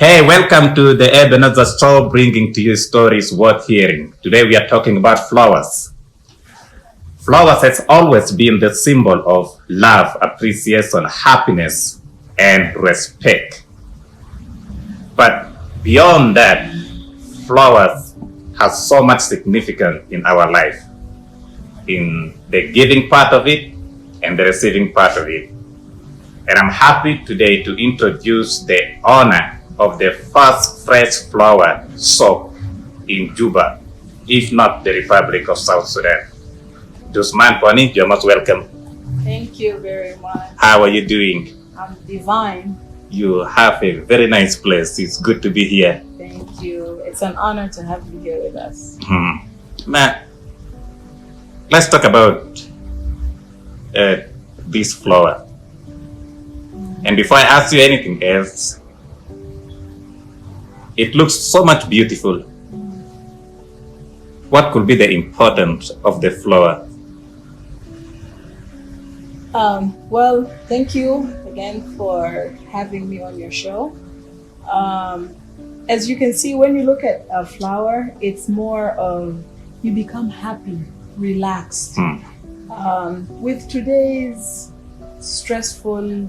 Hey, welcome to the Ebenezer show, bringing to you stories worth hearing. Today we are talking about flowers. Flowers has always been the symbol of love, appreciation, happiness, and respect. But beyond that, flowers have so much significance in our life, in the giving part of it and the receiving part of it. And I'm happy today to introduce the owner of the first fresh flower shop in Juba, if not the Republic of South Sudan. Dusuman Poni, you're most welcome. Thank you very much. How are you doing? I'm divine. You have a very nice place. It's good to be here. Thank you. It's an honor to have you here with us. Now, let's talk about this flower. And before I ask you anything else, it looks so much beautiful. What could be the importance of the flower? Well, thank you again for having me on your show. As you can see, when you look at a flower, it's more of you become happy, relaxed. With today's stressful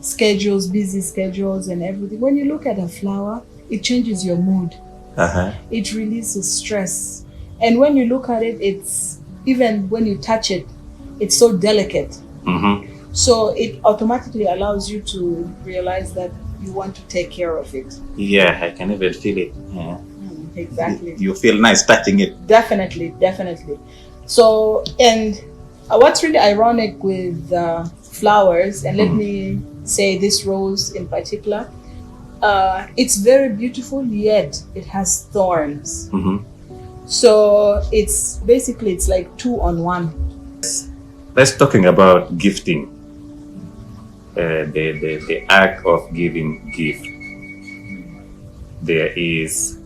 schedules, busy schedules and everything, when you look at a flower, it changes your mood. It releases stress. And when you look at it, it's even when you touch it, it's so delicate. So it automatically allows you to realize that you want to take care of it. Yeah, I can even feel it. Yeah. Exactly. You feel nice touching it. Definitely. So, and what's really ironic with flowers, and let me say this rose in particular, it's very beautiful, yet it has thorns. So it's like 2 on 1. Let's talking about gifting. The act of giving gift. There is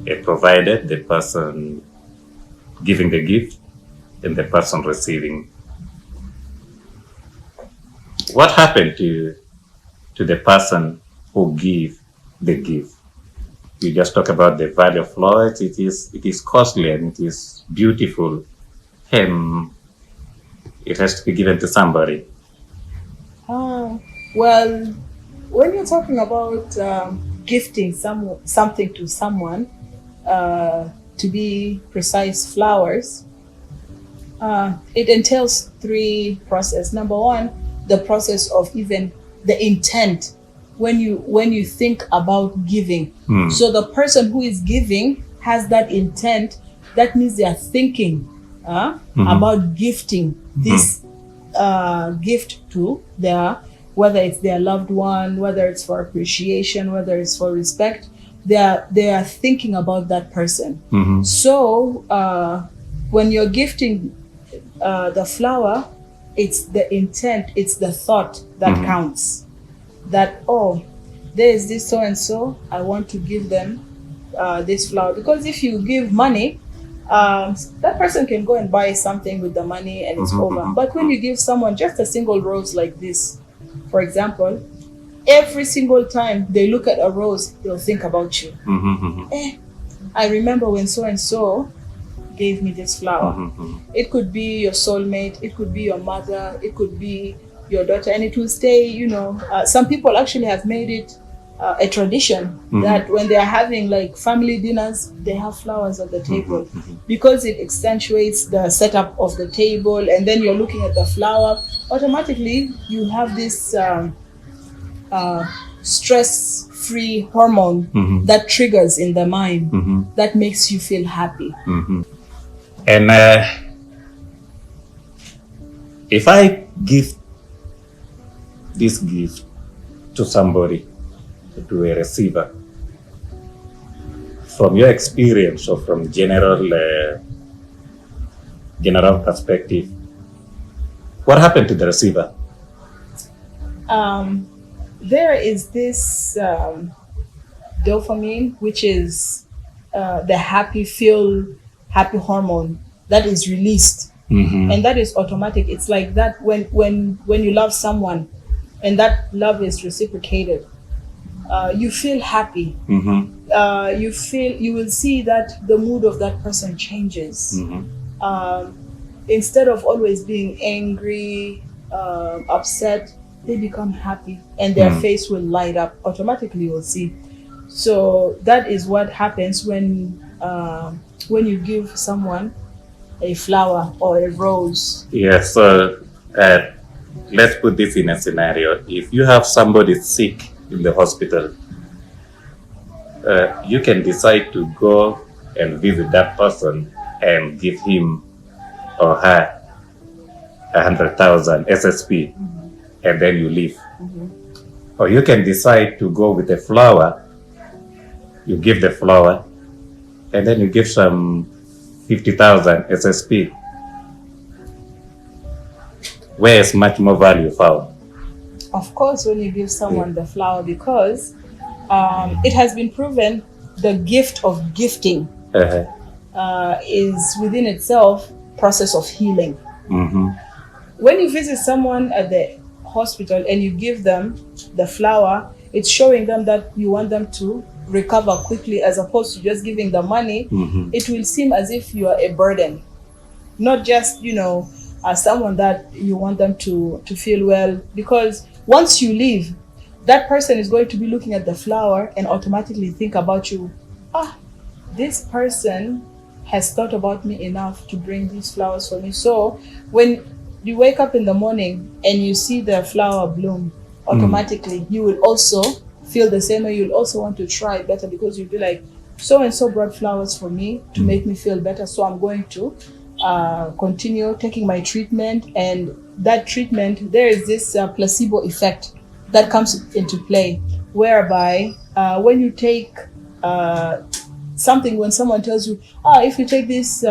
a provider, the person giving the gift, and the person receiving. What happened to the person who gave the gift? You just talk about the value of flowers. It is costly and it is beautiful, and it has to be given to somebody. Well, when you're talking about gifting something to someone, to be precise, flowers, it entails 3 processes. Number 1, the process of even the intent when you think about giving. So the person who is giving has that intent. That means they are thinking about gifting this gift to whether it's their loved one, whether it's for appreciation, whether it's for respect. They are thinking about that person. So when you're gifting the flower, it's the intent, it's the thought that counts. That, oh, there is this so and so, I want to give them this flower. Because if you give money, that person can go and buy something with the money and it's over. But when you give someone just a single rose like this, for example, every single time they look at a rose, they'll think about you. I remember when so and so gave me this flower. It could be your soulmate, it could be your mother, it could be your daughter, and it will stay, some people actually have made it a tradition that when they are having like family dinners, they have flowers at the table because it accentuates the setup of the table. And then you're looking at the flower, automatically you have this stress-free hormone that triggers in the mind that makes you feel happy. And if I give this gift to somebody, to a receiver, from your experience or from general perspective, what happened to the receiver? There is this dopamine, which is the happy hormone that is released, and that is automatic. It's like that when you love someone and that love is reciprocated. you feel happy. You will see that the mood of that person changes. Instead of always being angry, upset, they become happy and their face will light up. Automatically, you'll see. So that is what happens when you give someone a flower or a rose. Yes. So let's put this in a scenario. If you have somebody sick in the hospital, you can decide to go and visit that person and give him or her 100,000 SSP, and then you leave. Or you can decide to go with a flower. You give the flower, and then you give some 50,000 SSP. Where is much more value found? Of course, when you give someone the flower, because it has been proven the gift of gifting is within itself process of healing. When you visit someone at the hospital and you give them the flower, it's showing them that you want them to recover quickly, as opposed to just giving the money. It will seem as if you are a burden, not just as someone that you want them to feel well, because once you leave, that person is going to be looking at the flower and automatically think about you. This person has thought about me enough to bring these flowers for me. So when you wake up in the morning and you see the flower bloom, automatically you will also feel the same way. You'll also want to try better, because you'll be like, so and so brought flowers for me to make me feel better, so I'm going to continue taking my treatment. And that treatment, there is this placebo effect that comes into play, whereby when you take something, when someone tells you, if you take this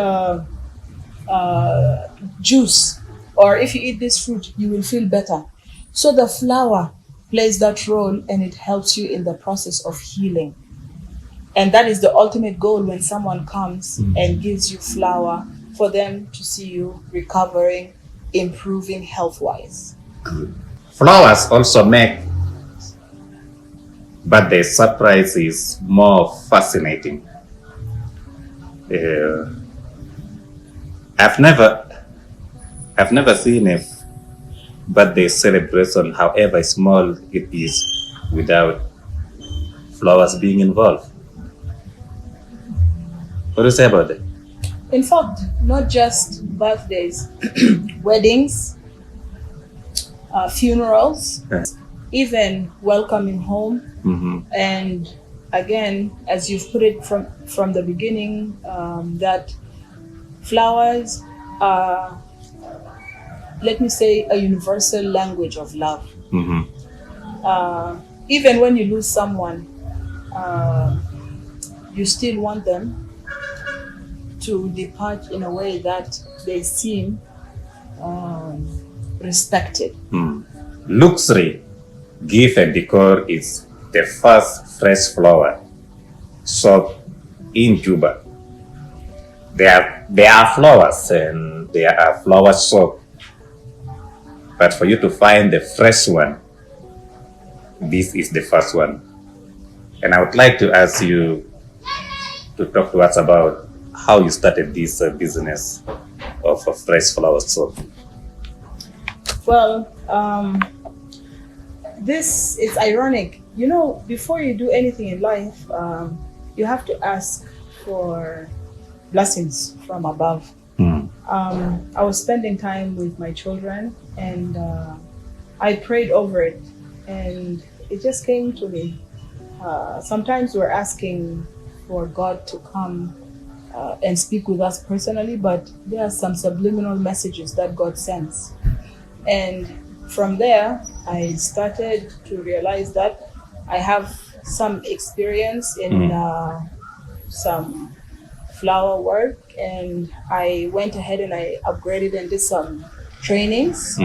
juice, or if you eat this fruit, you will feel better. So the flower plays that role, and it helps you in the process of healing. And that is the ultimate goal when someone comes and gives you flower, for them to see you recovering, improving health-wise. Flowers also make birthday surprises more fascinating. I've never seen a birthday celebration, however small it is, without flowers being involved. What do you say about that? In fact, not just birthdays, weddings, funerals, even welcoming home. And again, as you've put it from the beginning, that flowers are, let me say, a universal language of love. Even when you lose someone, you still want them to depart in a way that they seem respected. Luxury Gift and Decor is the first fresh flower shop in Juba. There are flowers and there are flower shops, but for you to find the fresh one, this is the first one. And I would like to ask you to talk to us about how you started this business of a fresh flower shop. Well, this is ironic. Before you do anything in life, you have to ask for blessings from above. I was spending time with my children, and I prayed over it, and it just came to me. Sometimes we're asking for God to come and speak with us personally, but there are some subliminal messages that God sends. And from there, I started to realize that I have some experience in some flower work, and I went ahead and I upgraded and did some trainings.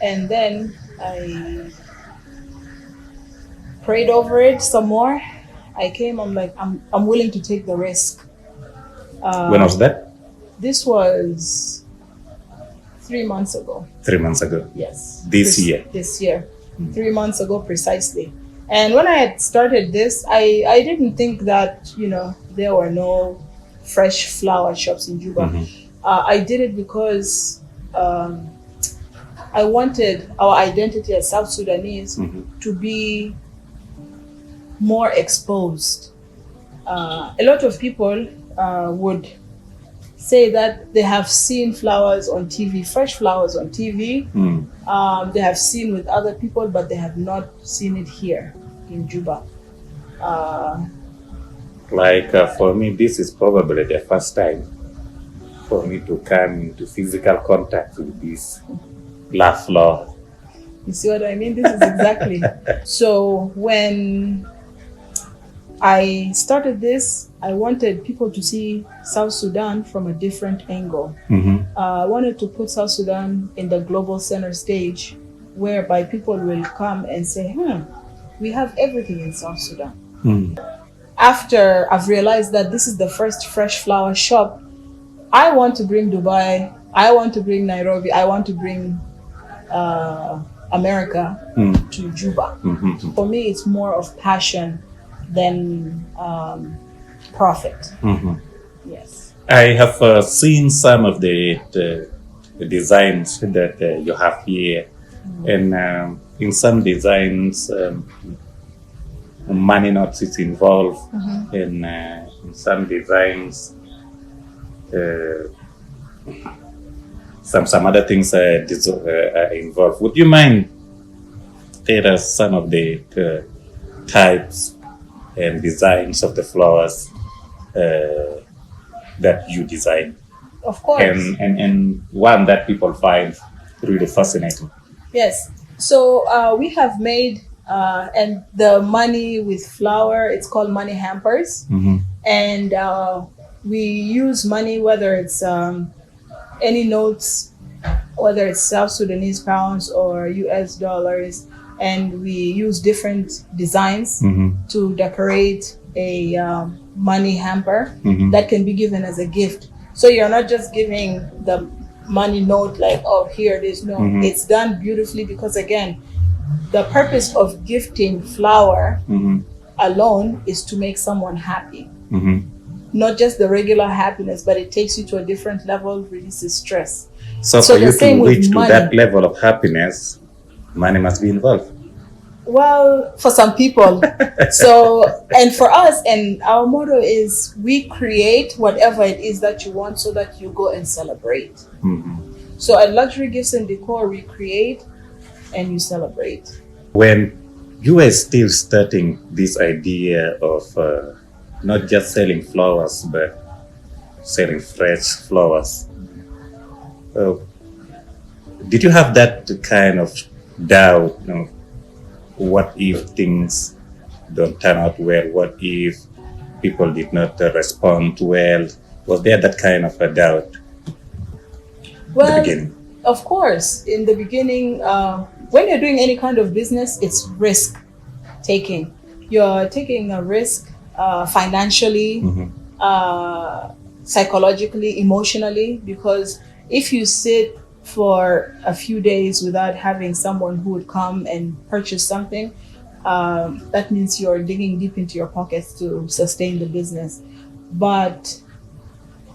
And then I prayed over it some more. I came, I'm like, I'm willing to take the risk. When was that? This was 3 months ago. 3 months ago? Yes. This year? This year. 3 months ago precisely. And when I had started this, I didn't think that, there were no fresh flower shops in Juba. I did it because I wanted our identity as South Sudanese to be more exposed. A lot of people would say that they have seen flowers on TV, fresh flowers on TV. They have seen with other people, but they have not seen it here in Juba. For me, this is probably the first time for me to come into physical contact with this love flower. You see what I mean? This is exactly. So when I started this, I wanted people to see South Sudan from a different angle. I wanted to put South Sudan in the global center stage, whereby people will come and say, we have everything in South Sudan. After I've realized that this is the first fresh flower shop, I want to bring Dubai, I want to bring Nairobi, I want to bring America to Juba. For me, it's more of passion than profit. Yes. I have seen some of the designs that you have here, and in some designs, money notes is involved, and in some designs, some other things are involved. Would you mind tell us some of the types and designs of the flowers that you design? Of course. And one that people find really fascinating. Yes. So we have made, and the money with flower, it's called money hampers. And we use money, whether it's any notes, whether it's South Sudanese pounds or US dollars, and we use different designs to decorate a money hamper that can be given as a gift. So you're not just giving the money note like, oh, here it is. No, it's done beautifully, because again, the purpose of gifting flower alone is to make someone happy. Not just the regular happiness, but it takes you to a different level, releases stress. So for you to reach to that level of happiness, money must be involved. Well, for some people. So, and for us, and our motto is, we create whatever it is that you want so that you go and celebrate. So at Luxury Gifts and Decor, we create and you celebrate. When you were still starting this idea of not just selling flowers, but selling fresh flowers, did you have that kind of doubt? What if things don't turn out well? What if people did not respond well? Was there that kind of a doubt? Well, in the beginning? Of course. In the beginning, when you're doing any kind of business, it's risk taking. You're taking a risk financially, psychologically, emotionally, because if you sit for a few days without having someone who would come and purchase something, that means you're digging deep into your pockets to sustain the business. But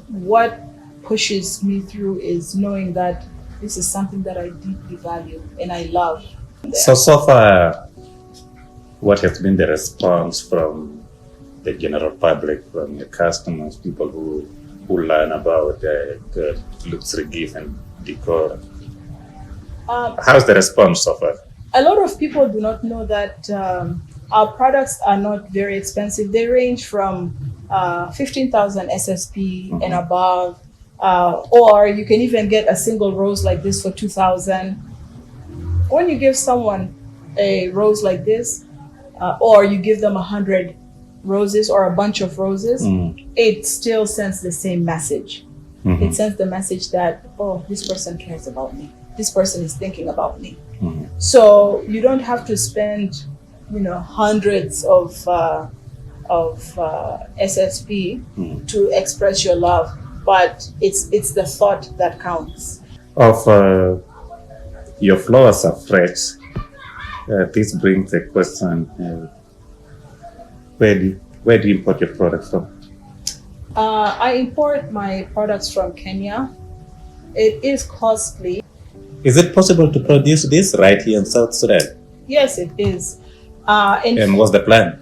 what pushes me through is knowing that this is something that I deeply value and I love. So far, what has been the response from the general public, from your customers, people who learn about the luxury gift and decor? How's the response so far? A lot of people do not know that our products are not very expensive. They range from 15,000 SSP and above, or you can even get a single rose like this for 2,000. When you give someone a rose like this, or you give them 100 roses or a bunch of roses, it still sends the same message. It sends the message that, oh, this person cares about me. This person is thinking about me. So you don't have to spend, hundreds of SSP to express your love, but it's the thought that counts. Your flowers are fresh. This brings a question. Where do you import your product from? I import my products from Kenya. It is costly. Is it possible to produce this right here in South Sudan? Yes, it is. And what's the plan?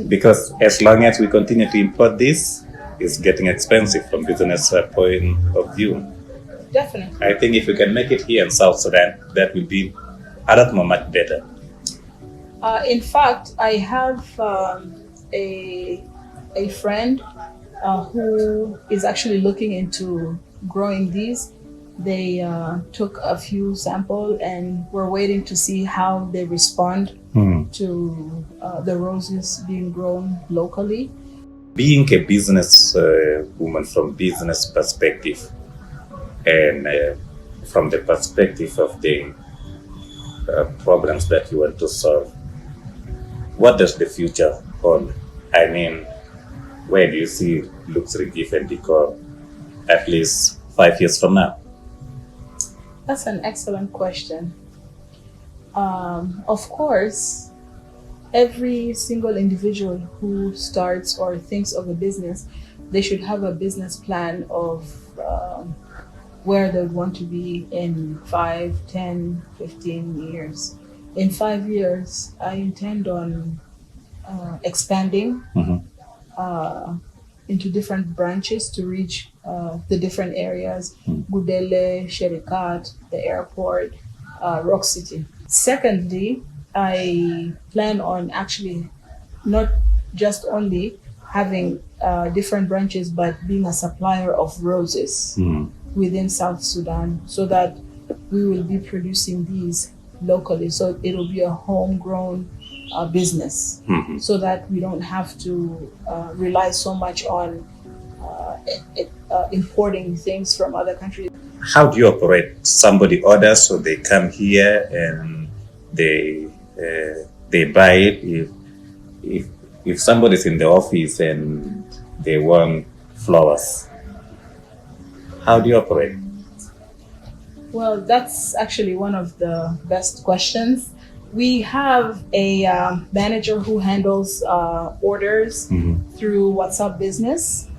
Because as long as we continue to import this, it's getting expensive from business point of view. Definitely. I think if we can make it here in South Sudan, that will be a lot more much better. In fact, I have a friend who is actually looking into growing these. They took a few samples and we're waiting to see how they respond to the roses being grown locally. Being a business woman from business perspective and from the perspective of the problems that you want to solve, what does the future hold? I mean, where do you see luxury gift and decor at least 5 years from now? That's an excellent question. Of course, every single individual who starts or thinks of a business, they should have a business plan of where they would want to be in 5, 10, 15 years. In 5 years, I intend on expanding into different branches to reach the different areas, Gudele, Sherikat, the airport, Rock City. Secondly, I plan on actually not just only having different branches, but being a supplier of roses within South Sudan so that we will be producing these locally. So it'll be a homegrown business so that we don't have to rely so much on importing things from other countries. How do you operate? Somebody orders, so they come here and they buy it. If somebody's in the office and they want flowers, how do you operate? Well, that's actually one of the best questions. We have a manager who handles orders through WhatsApp Business.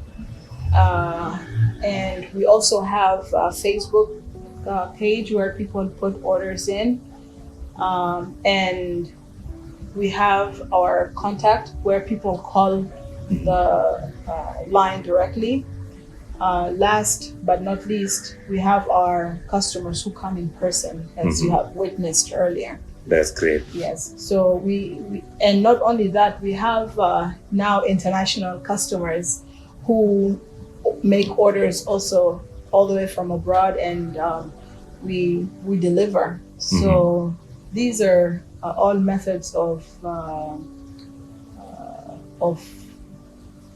And we also have a Facebook page where people put orders in. And we have our contact where people call the line directly. Last but not least, we have our customers who come in person, as you have witnessed earlier. That's great. Yes. So we and not only that, we have now international customers who make orders also all the way from abroad, and we deliver. So these are all methods of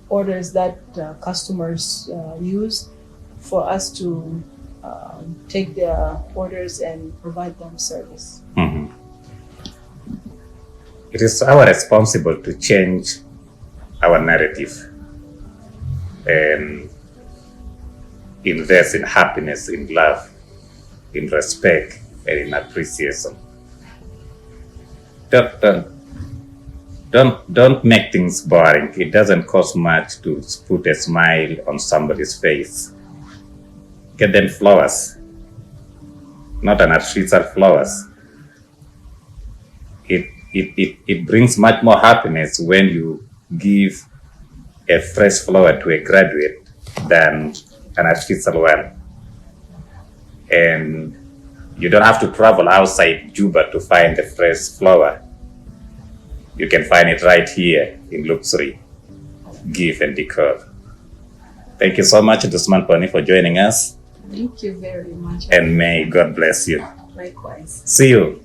orders that customers use for us to take their orders and provide them service. It is our responsibility to change our narrative and invest in happiness, in love, in respect, and in appreciation. Don't make things boring. It doesn't cost much to put a smile on somebody's face. Get them flowers, not an artificial flowers. It brings much more happiness when you give a fresh flower to a graduate than an artificial one. And you don't have to travel outside Juba to find a fresh flower. You can find it right here in Luxury Gift and Decor. Thank you so much, Dusuman Poni, for joining us. Thank you very much. And may God bless you. Likewise. See you.